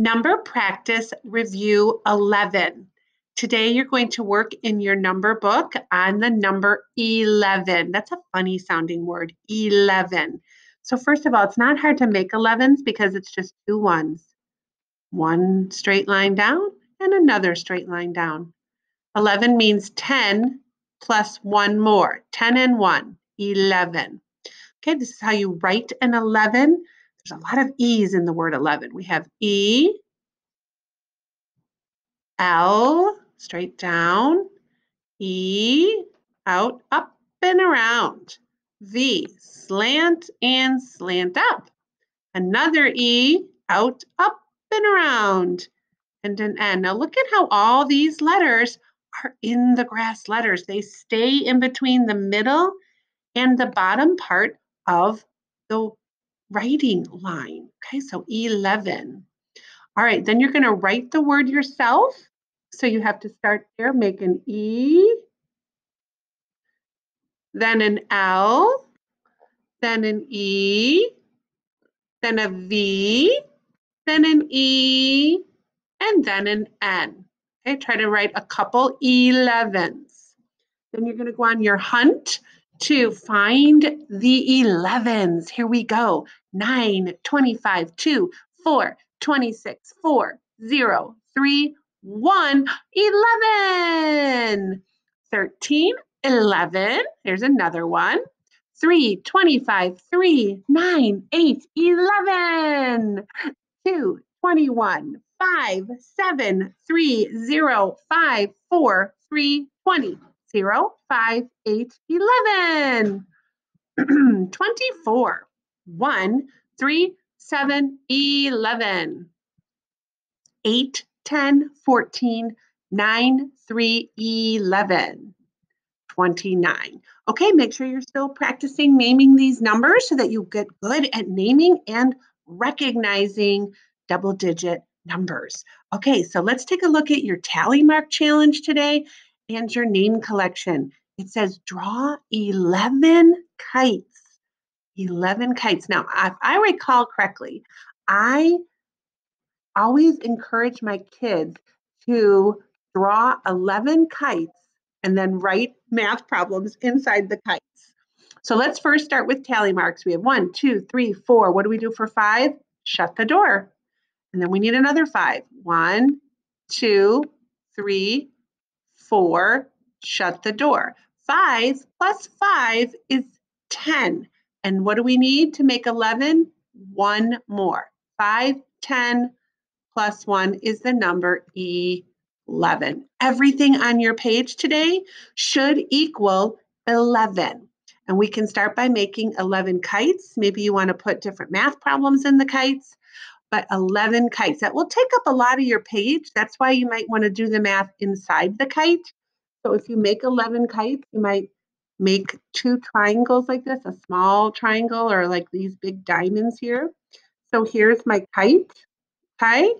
Number practice review 11. Today you're going to work in your number book on the number 11. That's a funny sounding word, 11. So first of all, it's not hard to make 11s because it's just two ones. One straight line down and another straight line down. 11 means 10 plus one more. 10 and 1, 11. Okay, this is how you write an 11. There's a lot of E's in the word 11. We have E, L, straight down, E, out, up, and around. V, slant and slant up. Another E, out, up, and around. And an N. Now look at how all these letters are in the grass letters. They stay in between the middle and the bottom part of the writing line. Okay, so 11. All right, then you're going to write the word yourself. So you have to start there, make an E, then an L, then an E, then a V, then an E, and then an N. Okay, try to write a couple 11s. Then you're going to go on your hunt to find the 11s. Here we go. 9, 25, 2, 4, 26, 4, 0, 3, 1, 11. 13, 11. There's another one. 3, 25, 3, 9, 8, 11. 2, 21, 5, 7, 3, 0, 5, 4, 3, 20. 0, 5, 8, 11. 24. 1, 3, 7, 11. 8, 10, 14, 9, 3, 11. 29. Okay, make sure you're still practicing naming these numbers so that you get good at naming and recognizing double-digit numbers. Okay, so let's take a look at your tally mark challenge today and your name collection. It says draw 11 kites. 11 kites. Now, if I recall correctly, I always encourage my kids to draw 11 kites and then write math problems inside the kites. So let's first start with tally marks. We have 1, 2, 3, 4. What do we do for 5? Shut the door. And then we need another 5. 1, 2, 3, 4. Shut the door. 5 plus 5 is 10. And what do we need to make 11? One more. 5, 10 plus 1 is the number 11. Everything on your page today should equal 11. And we can start by making 11 kites. Maybe you want to put different math problems in the kites, but 11 kites. That will take up a lot of your page. That's why you might want to do the math inside the kite. So if you make 11 kites, you might make 2 triangles like this, a small triangle or like these big diamonds here. So here's my kite, okay?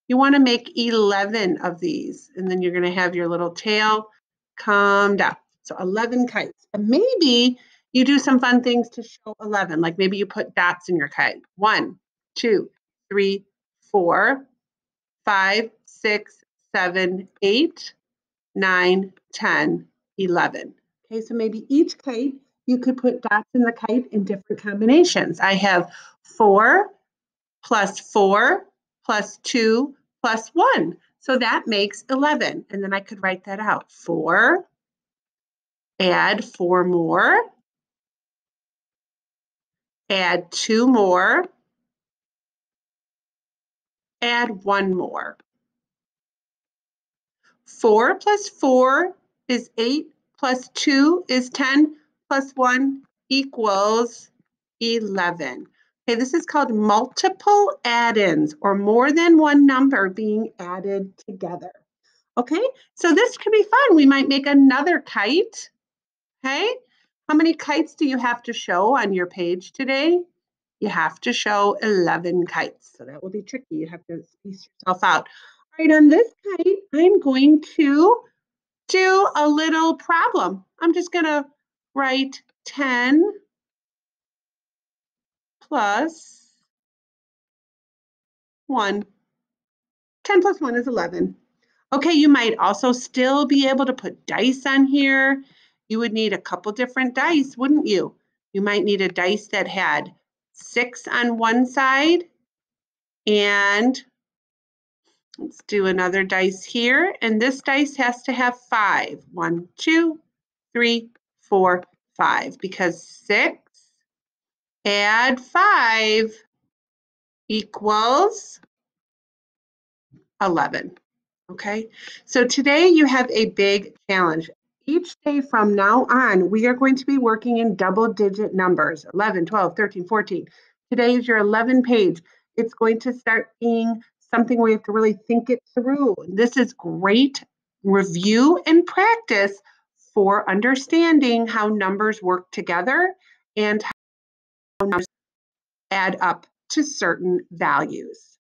You want to make 11 of these, and then you're going to have your little tail come down. So 11 kites. And maybe you do some fun things to show 11, like maybe you put dots in your kite. 1, 2, 3, 4, 5, 6, 7, 8, 9, 10, 11. Okay, so maybe each kite, you could put dots in the kite in different combinations. I have 4 plus 4 plus 2 plus 1. So that makes 11. And then I could write that out. 4, add 4 more, add 2 more, add 1 more. 4 plus 4 is 8, plus 2 is 10, plus 1 equals 11. Okay, this is called multiple add-ins, or more than one number being added together. Okay, so this could be fun. We might make another kite. Okay, how many kites do you have to show on your page today? You have to show 11 kites. So that will be tricky. You have to space yourself out. All right, on this kite, I'm going to do a little problem. I'm just going to write 10 plus 1. 10 plus 1 is 11. Okay, you might also still be able to put dice on here. You would need a couple different dice, wouldn't you? You might need a dice that had 6 on one side, and let's do another dice here, and this dice has to have 5. 1, 2, 3, 4, 5, because 6 add 5 equals 11. Okay, so today you have a big challenge. Each day from now on, we are going to be working in double-digit numbers, 11, 12, 13, 14. Today is your 11 page. It's going to start being something where you have to really think it through. This is great review and practice for understanding how numbers work together and how numbers add up to certain values.